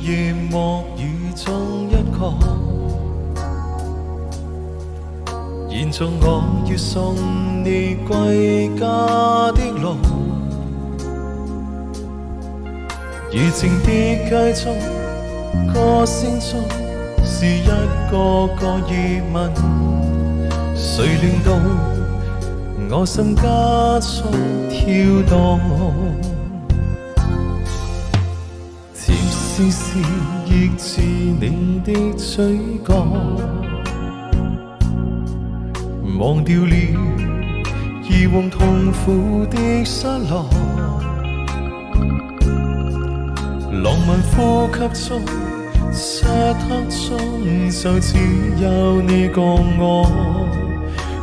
夜幕雨中一個，現在我要送你歸家的路，如靜的街中，歌聲中是一個個疑問，誰令到我心加速跳動？甜絲絲抑制你的嘴角，忘掉了以往痛苦的失落，浪漫呼吸中，漆黑中就只有你共我，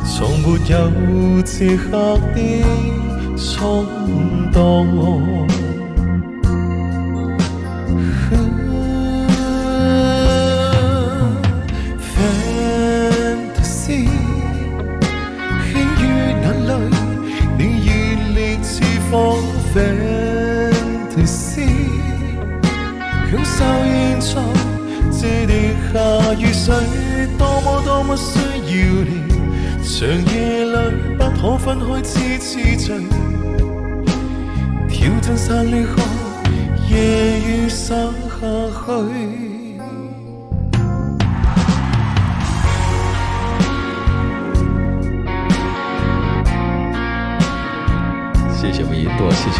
從沒有這刻的衝動。Fantasy 輕於眼淚，你熱烈似火。Fantasy 享受現在，這地下雨水多麼需要你。長夜裏不可分開痴醉，跳進散離後，夜雨灑下去。謝謝我一朵，謝謝。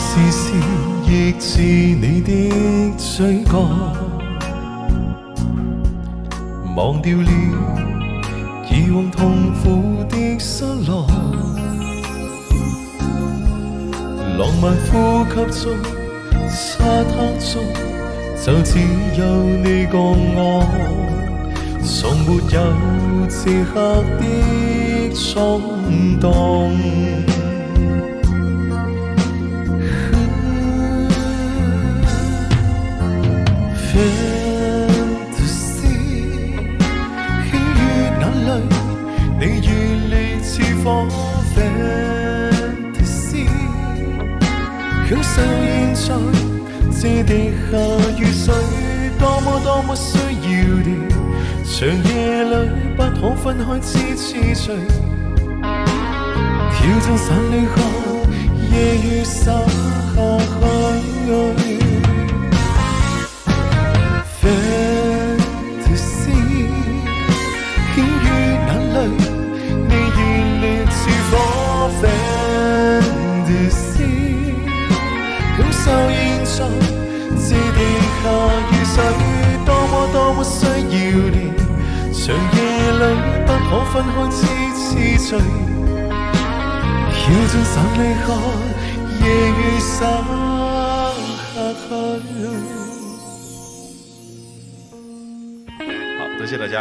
絲絲抑制你的嘴角，忘掉了以往痛苦的失落，浪漫呼吸中，漆黑中就只有你共我，從沒有這刻的衝動。Fantasy 輕於眼淚，你熱烈似火。Fantasy 享受現在，這地下雨水多麼需要你。長夜裏不可分開痴醉，跳進散離後，夜雨灑下去。Fantasy 輕於眼淚，你熱烈似火。Fantasy 享受現在，這地下雨水多麼需要你。長夜裏不可分開痴醉，跳進散離後，夜雨灑下去。好，多謝大家。